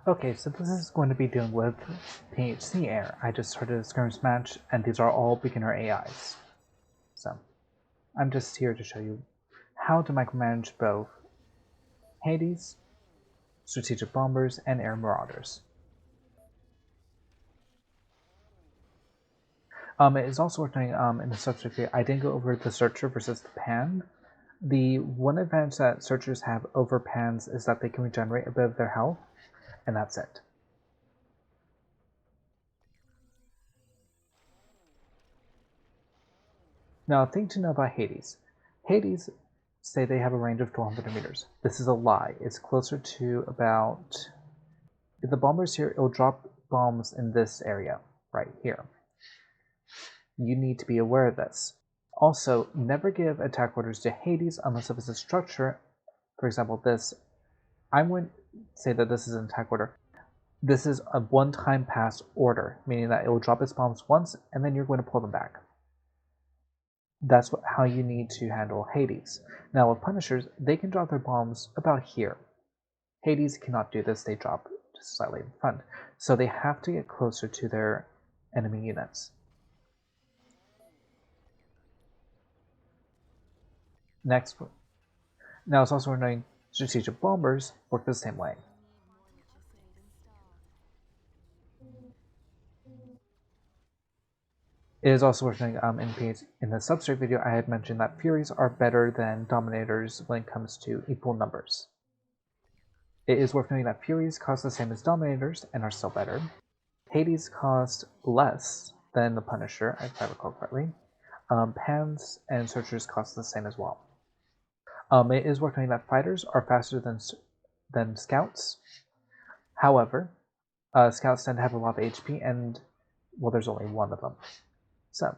Okay, so this is going to be dealing with PHC Air. I just started a skirmish match, and these are all beginner AIs. So, I'm just here to show you how to micromanage both Hades, strategic bombers, and air marauders. It is also worth noting in the subject here, I didn't go over the Searcher versus the Pan. The one advantage that Searchers have over Pans is that they can regenerate a bit of their health, and that's it. Now, a thing to know about Hades. Hades say they have a range of 1200 meters. This is a lie. It's closer to about... If the bomber's here, it'll drop bombs in this area, right here. You need to be aware of this. Also, never give attack orders to Hades unless if it's a structure. For example, this. I wouldn't say that this is an attack order. This is a one-time pass order, meaning that it will drop its bombs once, and then you're going to pull them back. That's how you need to handle Hades. Now with Punishers, they can drop their bombs about here. Hades cannot do this, they drop just slightly in front. So they have to get closer to their enemy units. Next, now it's also worth noting strategic bombers work the same way. It is also worth noting in the substrate video I had mentioned that Furies are better than Dominators when it comes to equal numbers. It is worth noting that Furies cost the same as Dominators and are still better. Hades cost less than the Punisher, if I recall correctly. Pans and Searchers cost the same as well. It is worth noting that Fighters are faster than Scouts. However, Scouts tend to have a lot of HP, and, well, there's only one of them. So,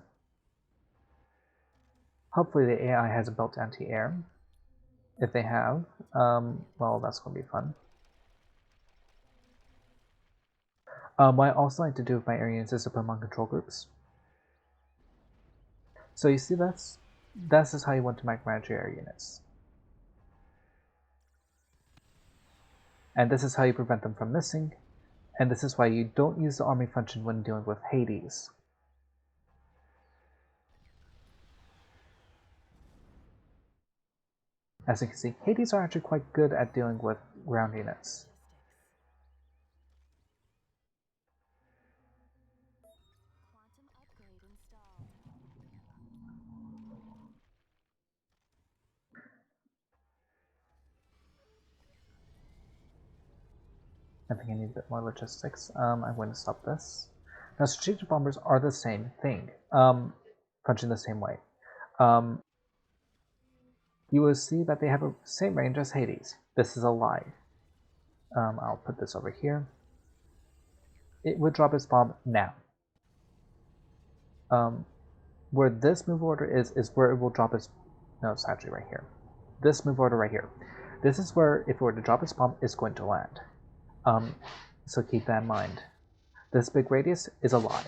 hopefully the AI has a built anti-air. If they have, well, that's going to be fun. What I also like to do with my air units is to put them on control groups. So you see this? This is how you want to micromanage your air units. And this is how you prevent them from missing. And this is why you don't use the army function when dealing with Hades. As you can see, Hades are actually quite good at dealing with ground units. I think I need a bit more logistics. I'm going to stop this. Now, strategic bombers are the same thing, function the same way. You will see that they have the same range as Hades. This is a lie. I'll put this over here. It would drop its bomb now. Where this move order is where it will drop its... No, it's actually right here. This move order right here. This is where, if it were to drop its bomb, it's going to land. So keep that in mind. This big radius is a lie.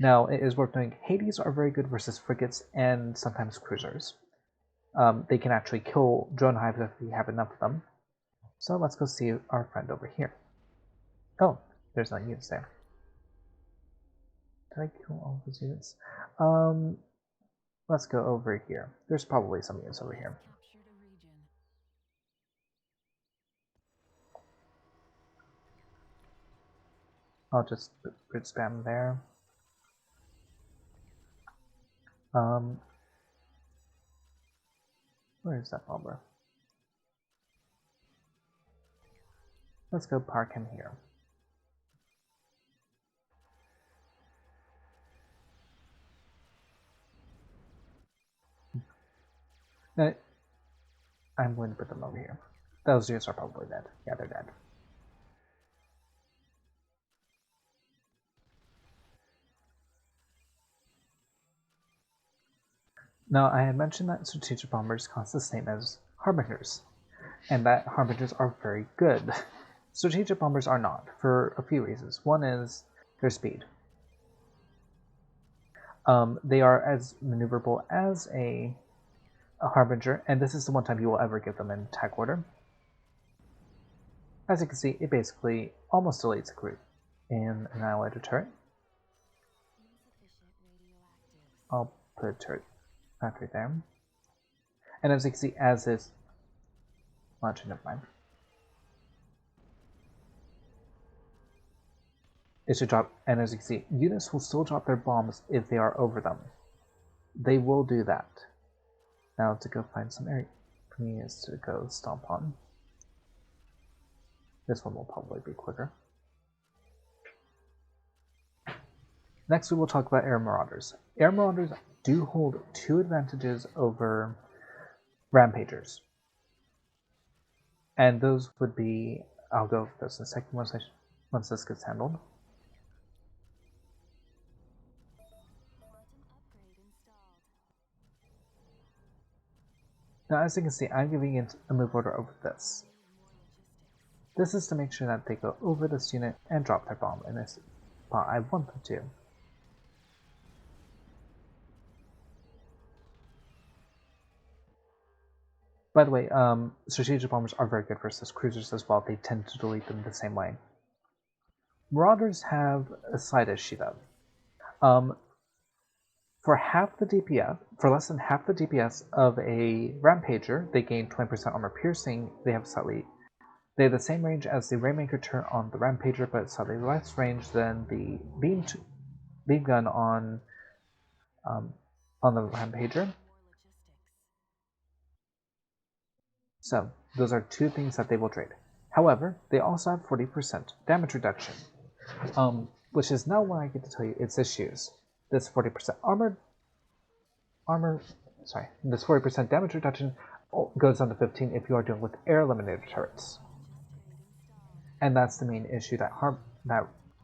Now, it is worth noting, Hades are very good versus frigates and sometimes cruisers. They can actually kill drone hives if we have enough of them. So let's go see our friend over here. Oh, there's no units there. Did I kill all those units? Let's go over here. There's probably some units over here. I'll just grid spam there. Where is that bomber? Let's go park him here. Now, I'm going to put them over here. Those units are probably dead. Yeah, they're dead. Now, I had mentioned that strategic bombers cost the same as harbingers, and that harbingers are very good. Strategic bombers are not, for a few reasons. One is their speed. They are as maneuverable as a harbinger, and this is the one time you will ever give them an attack order. As you can see, it basically almost deletes a group in an annihilator turret. I'll put a turret factory there. And as you can see, as this... Actually, never mind. It should drop, and as you can see, units will still drop their bombs if they are over them. They will do that. Now to go find some area for me is to go stomp on. This one will probably be quicker. Next we will talk about air marauders. Air marauders do hold two advantages over rampagers. And those would be, I'll go over this in a second once this gets handled. Now as you can see, I'm giving it a move order over this. This is to make sure that they go over this unit and drop their bomb in this spot I want them to. By the way, strategic bombers are very good versus cruisers as well. They tend to delete them the same way. Marauders have a slight issue though. For half the DPS, for less than half the DPS of a Rampager, they gain 20% armor piercing. They have the same range as the Rainmaker turret on the Rampager, but slightly less range than the beam gun on the Rampager. So those are two things that they will trade. However, they also have 40% damage reduction, which is now why I get to tell you its issues. This 40% this 40% damage reduction goes down to 15 if you are dealing with air eliminator turrets. And that's the main issue that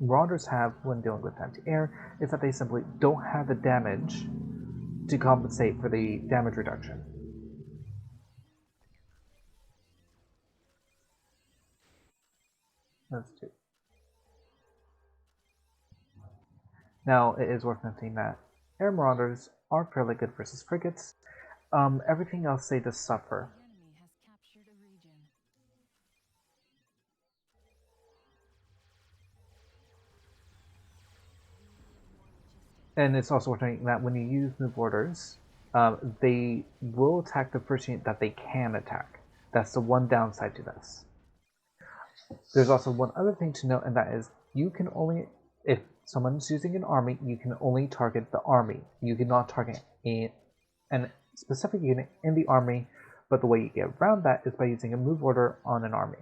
Marauders have when dealing with anti-air, is that they simply don't have the damage to compensate for the damage reduction. Let's do. Now, it is worth noting that air marauders are fairly good versus frigates. Everything else they just suffer. And it's also worth noting that when you use move orders, they will attack the first unit that they can attack. That's the one downside to this. There's also one other thing to note, and that is you can only, if someone's using an army, you can only target the army. You cannot target a specific unit in the army, but the way you get around that is by using a move order on an army.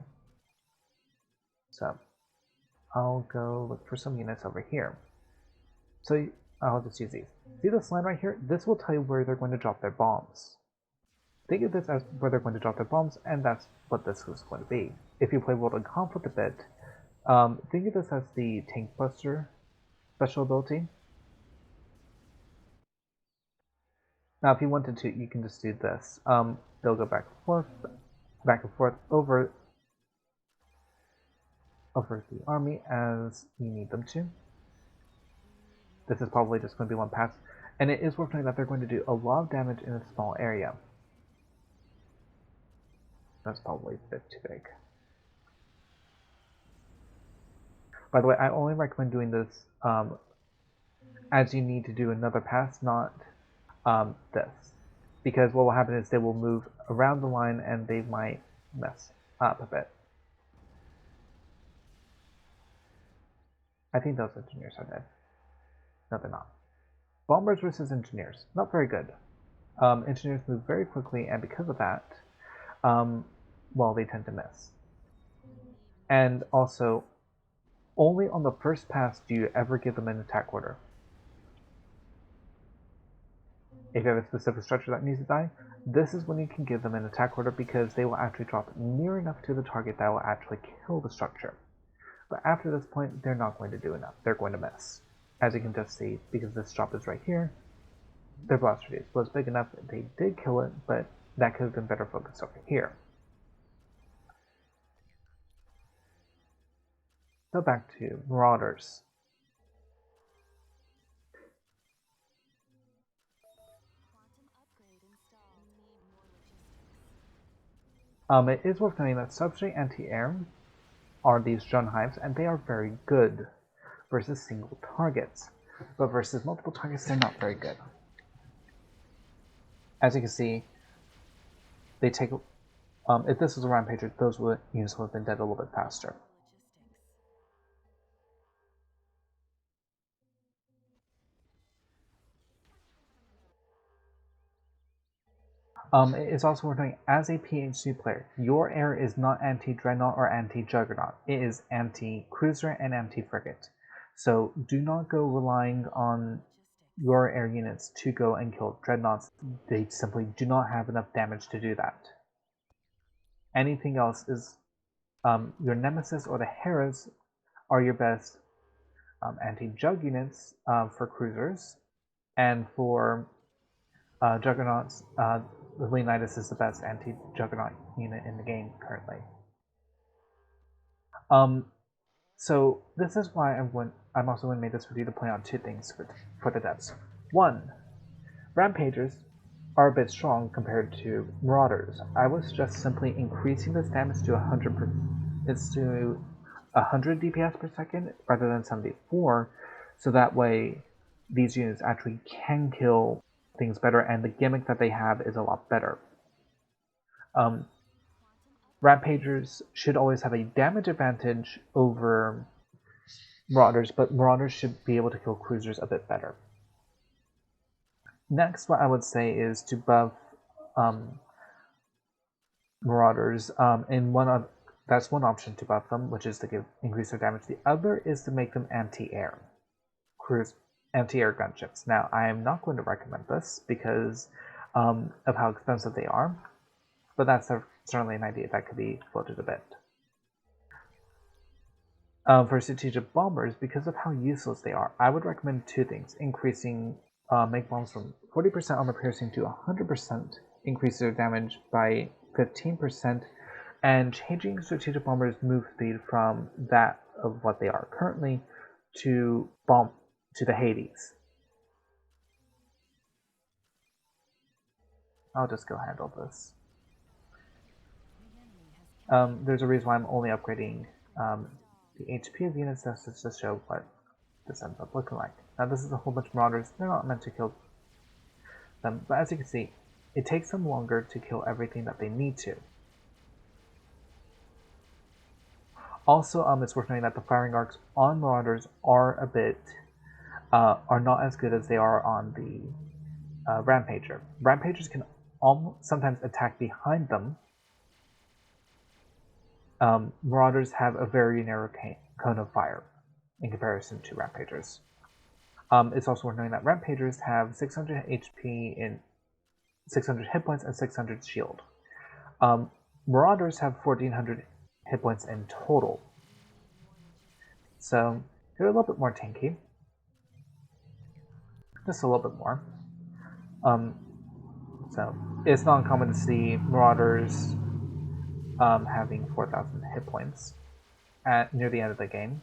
So I'll go look for some units over here. So I'll just use these. See this line right here? This will tell you where they're going to drop their bombs. Think of this as where they're going to drop their bombs, and that's what this is going to be. If you play World of Conflict a bit, think of this as the Tank Buster special ability. Now, if you wanted to, you can just do this. They'll go back and forth over the army as you need them to. This is probably just going to be one pass, and it is worth noting that they're going to do a lot of damage in a small area. That's probably a bit too big. By the way, I only recommend doing this as you need to do another pass, not this. Because what will happen is they will move around the line and they might mess up a bit. I think those engineers are dead. No, they're not. Bombers versus engineers. Not very good. Engineers move very quickly, and because of that, well, they tend to miss. And also, only on the first pass do you ever give them an attack order. If you have a specific structure that needs to die, this is when you can give them an attack order, because they will actually drop near enough to the target that will actually kill the structure. But after this point, they're not going to do enough. They're going to miss. As you can just see, because this drop is right here, their blaster radius was big enough that they did kill it, but that could have been better focused over here. So back to Marauders. It is worth noting that substrate anti-air are these drone hives, and they are very good versus single targets. But versus multiple targets, they're not very good. As you can see, they take. If this was a Rampager, those units would have been dead a little bit faster. It's also worth noting, as a PhD player, your air is not anti-Dreadnought or anti-Juggernaut. It is anti-Cruiser and anti-Frigate. So do not go relying on your air units to go and kill Dreadnoughts. They simply do not have enough damage to do that. Anything else is your Nemesis or the Heras are your best anti-Jug units for Cruisers, and for Juggernauts, the Leonidas is the best anti-Juggernaut unit in the game currently. So this is why I'm also going to make this video to point out two things for the devs. One, Rampagers are a bit strong compared to Marauders. I would suggest simply increasing this damage to 100 DPS per second rather than 74, so that way these units actually can kill things better, and the gimmick that they have is a lot better. Rampagers should always have a damage advantage over Marauders, but Marauders should be able to kill Cruisers a bit better. Next, what I would say is to buff Marauders. That's one option to buff them, which is to increase their damage. The other is to make them anti-air gunships. Now, I am not going to recommend this because of how expensive they are, but that's certainly an idea that could be floated a bit. For strategic bombers, because of how useless they are, I would recommend two things: increasing make bombs from 40% armor piercing to 100%, increase their damage by 15%, and changing strategic bombers' move speed from that of what they are currently to the Hades. I'll just go handle this. There's a reason why I'm only upgrading the HP of units, just to show what this ends up looking like. Now this is a whole bunch of Marauders. They're not meant to kill them, but as you can see, it takes them longer to kill everything that they need to. Also, it's worth noting that the firing arcs on Marauders are are not as good as they are on the Rampager. Rampagers can sometimes attack behind them. Marauders have a very narrow cone of fire in comparison to Rampagers. It's also worth noting that Rampagers have 600 HP in 600 hit points and 600 shield. Marauders have 1400 hit points in total. So they're a little bit more tanky. Just a little bit more. So it's not uncommon to see Marauders having 4,000 hit points near the end of the game.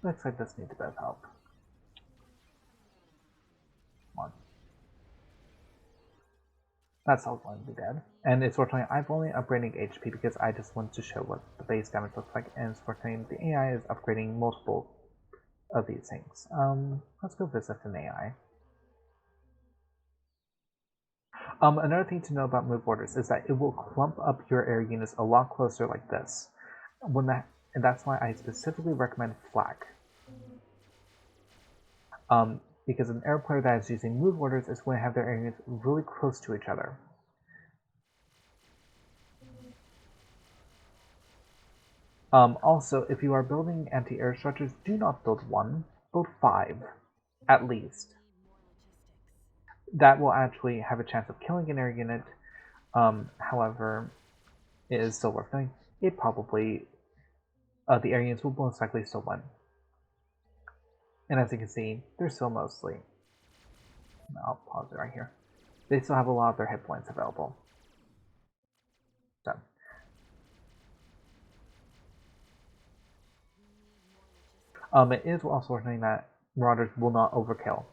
Looks like this needs a bit of help. Come on. That's all going to be dead. And it's worth noting, I've only upgrading HP because I just want to show what the base damage looks like, and it's worth noting the AI is upgrading multiple of these things. Let's go visit an AI. Another thing to know about move orders is that it will clump up your air units a lot closer like this. And that's why I specifically recommend flak. Because an air player that is using move orders is going to have their air units really close to each other. Also, if you are building anti-air structures, do not build one, build 5, at least. That will actually have a chance of killing an air unit. However, it is still worth noting. It probably the air units will most likely still win. And as you can see, they're still mostly... I'll pause it right here. They still have a lot of their hit points available. So, It is also worth noting that Marauders will not overkill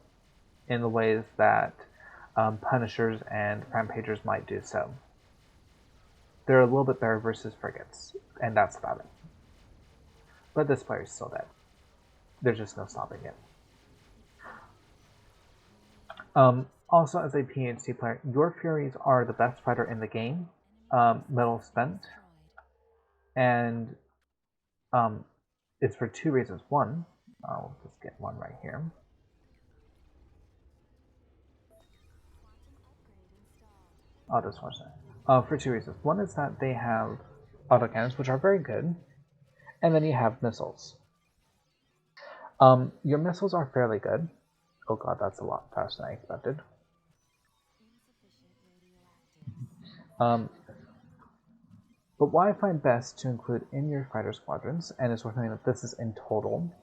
in the ways that Punishers and Rampagers might do so. They're a little bit better versus Frigates, and that's about it. But this player is still dead. There's just no stopping it. Also, as a PhD player, your Furies are the best fighter in the game, metal spent, and it's for two reasons. One, I'll just get one right here. I'll just watch that. For two reasons. One is that they have autocannons, which are very good, and then you have missiles. Your missiles are fairly good. Oh god, that's a lot faster than I expected. But what I find best to include in your fighter squadrons, and it's worth noting that this is in total,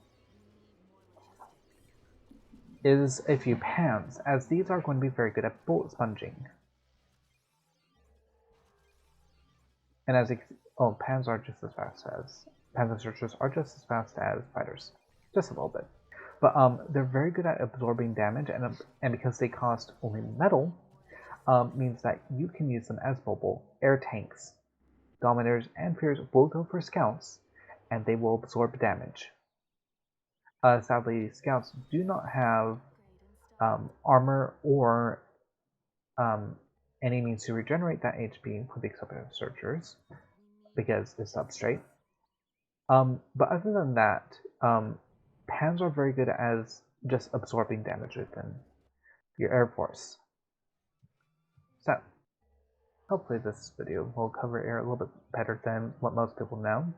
is a few pans, as these are going to be very good at bullet sponging. And as pans are just as fast as pans and searchers are just as fast as fighters, just a little bit. But they're very good at absorbing damage, and because they cost only metal, means that you can use them as mobile air tanks. Dominators and Fears will go for scouts, and they will absorb damage. Sadly, scouts do not have armor or any means to regenerate that HP, with the exception of searchers, because it's substrate. But other than that, pans are very good as just absorbing damage within your air force. So, hopefully this video will cover air a little bit better than what most people know.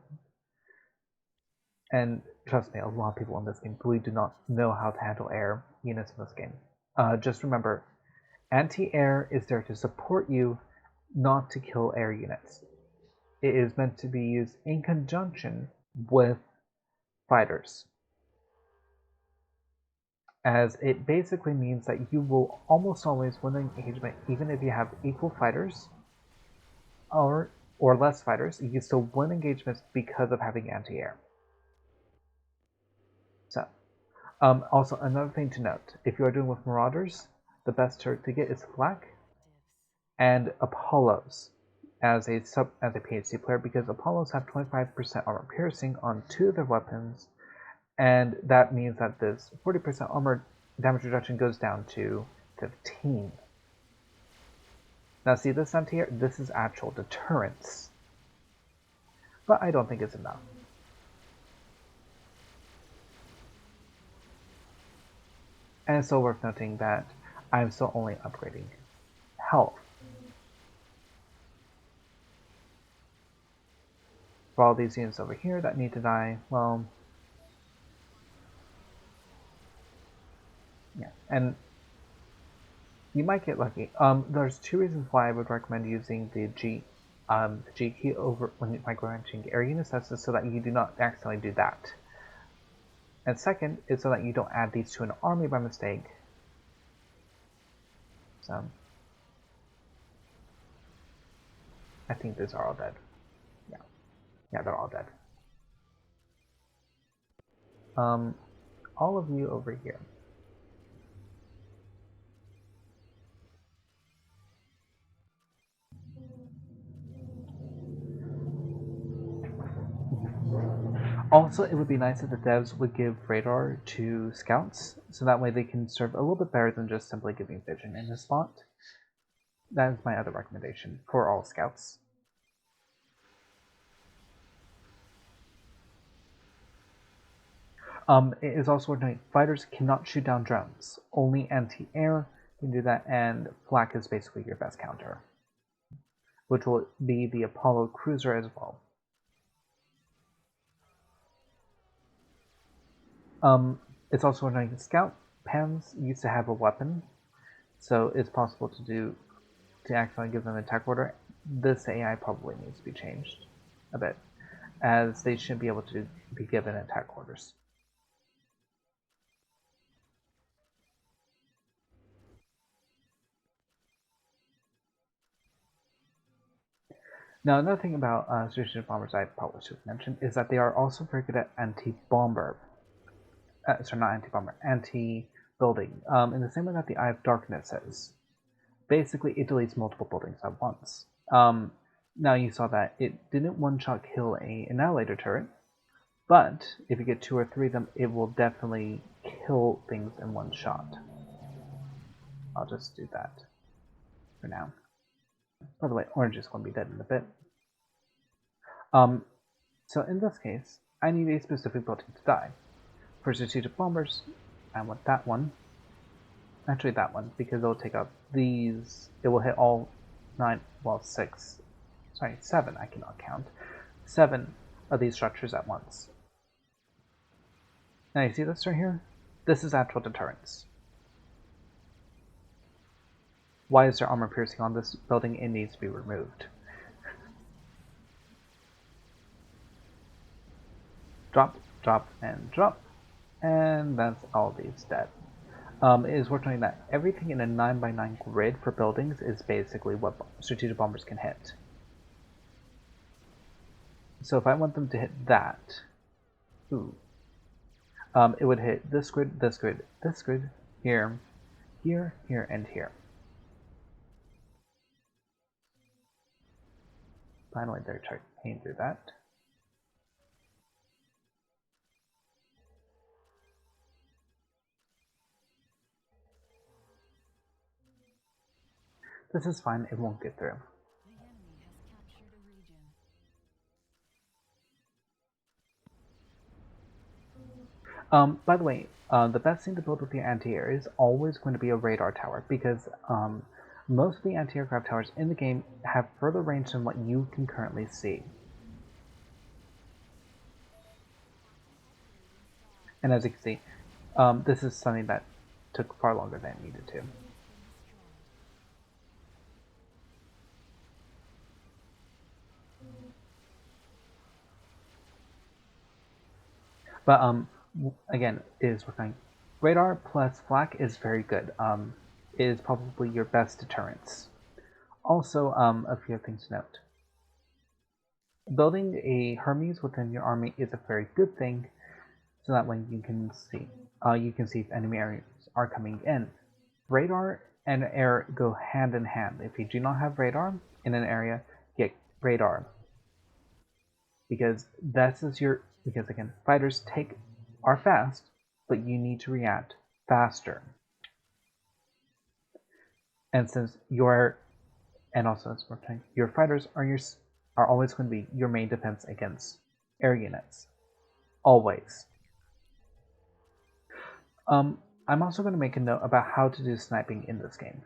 And trust me, a lot of people in this game really do not know how to handle air units in this game. Just remember, anti-air is there to support you, not to kill air units. It is meant to be used in conjunction with fighters, as it basically means that you will almost always win an engagement even if you have equal fighters or less fighters. You can still win engagements because of having anti-air. So, also another thing to note, if you are doing with Marauders, the best turret to get is Flak and Apollos as a PhD player, because Apollos have 25% armor piercing on 2 of their weapons, and that means that this 40% armor damage reduction goes down to 15. Now see this anti-air? This is actual deterrence, but I don't think it's enough. And it's still worth noting that I'm still only upgrading health. For all these units over here that need to die, well, yeah, and you might get lucky. There's 2 reasons why I would recommend using the G key over when you're micromanaging air units. That's just so that you do not accidentally do that. And second is so that you don't add these to an army by mistake. So I think these are all dead. Yeah, they're all dead. All of you over here. Also, it would be nice if the devs would give radar to scouts, so that way they can serve a little bit better than just simply giving vision in this spot. That is my other recommendation for all scouts. It is also worth noting, fighters cannot shoot down drones. Only anti-air can do that, and Flak is basically your best counter, which will be the Apollo cruiser as well. It's also worth noting, scout pans used to have a weapon, so it's possible to actually give them an attack order. This AI probably needs to be changed a bit, as they shouldn't be able to be given attack orders. Now, another thing about strategic bombers I probably should mention is that they are also very good at anti-bomber. sorry, not anti-bomber, anti-building. In the same way that the Eye of Darkness is. Basically, it deletes multiple buildings at once. Now you saw that it didn't one-shot kill an annihilator turret, but if you get 2 or 3 of them, it will definitely kill things in one shot. I'll just do that for now. By the way, orange is going to be dead in a bit. So in this case, I need a specific building to die. For strategic bombers, I want that one. Actually, that one, because it'll take out these. It will hit all 9, well, 6. Sorry, 7, I cannot count. 7 of these structures at once. Now you see this right here? This is actual deterrence. Why is there armor piercing on this building? It needs to be removed. Drop, drop, and drop. And that's all these dead. It is worth noting that everything in a 9x9 grid for buildings is basically what strategic bombers can hit. So if I want them to hit that, it would hit this grid, this grid, this grid, here, here, here, and here. Finally, they're trying through that. This is fine, it won't get through. By the way, the best thing to build with your anti-air is always going to be a radar tower, because most of the anti-aircraft towers in the game have further range than what you can currently see. And as you can see, this is something that took far longer than it needed to. But again, is working. Radar plus flak is very good. It is probably your best deterrence. Also, a few things to note. Building a Hermes within your army is a very good thing, so that way you can see if enemy areas are coming in. Radar and air go hand in hand. If you do not have radar in an area, get radar, because again, fighters are fast, but you need to react faster. And since your fighters are always going to be your main defense against air units, always. I'm also going to make a note about how to do sniping in this game.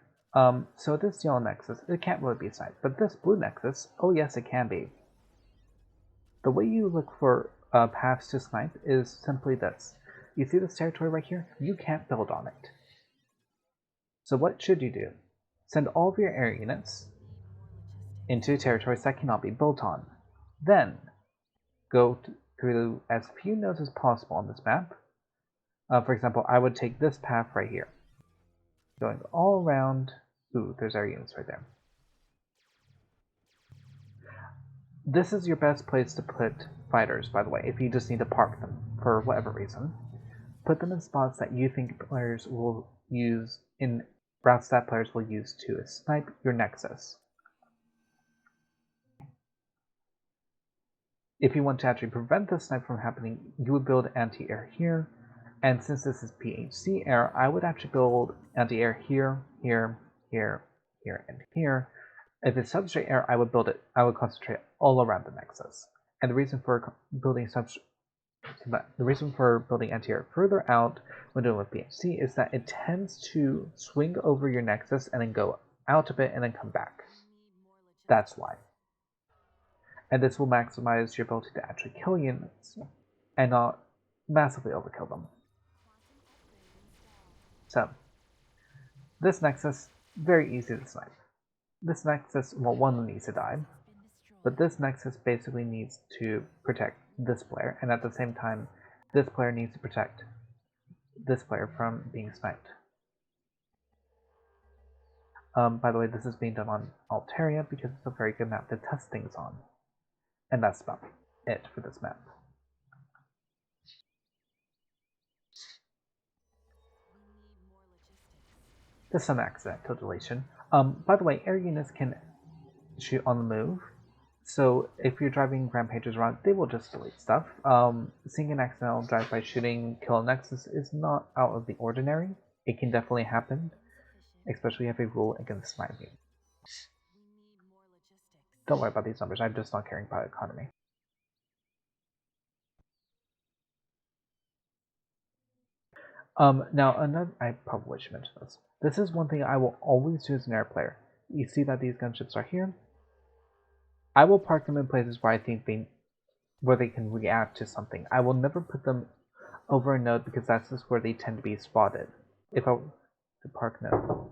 So this yellow nexus, it can't really be sniped, but this blue nexus, oh yes, it can be. The way you look for paths to snipe is simply this. You see this territory right here? You can't build on it. So what should you do? Send all of your air units into territories that cannot be built on. Then, go through as few nodes as possible on this map. For example, I would take this path right here. Going all around. Ooh, there's air units right there. This is your best place to put fighters, by the way, if you just need to park them for whatever reason. Put them in spots that you think players will use, in routes that players will use to snipe your nexus. If you want to actually prevent the snipe from happening, you would build anti-air here, and since this is PHC air, I would actually build anti-air here, here, here, here, and here. If it's substrate air, I would concentrate all around the nexus. And the reason for building anti-air further out when doing with PHC is that it tends to swing over your nexus and then go out a bit and then come back. That's why. And this will maximize your ability to actually kill units and not massively overkill them. So, this nexus, very easy to snipe. This nexus, well, one needs to die, but this nexus basically needs to protect this player, and at the same time, this player needs to protect this player from being sniped. By the way, this is being done on Altaria because it's a very good map to test things on. And that's about it for this map. Just some accidental deletion. By the way, air units can shoot on the move. So if you're driving rampages around, they will just delete stuff. Seeing an accidental drive-by shooting kill a Nexus is not out of the ordinary. It can definitely happen, especially if you have a rule against sniping. Don't worry about these numbers, I'm just not caring about economy. Now another, I probably should mention this. This is one thing I will always do as an air player. You see that these gunships are here. I will park them in places where I think where they can react to something. I will never put them over a node because that's just where they tend to be spotted. If I to park node.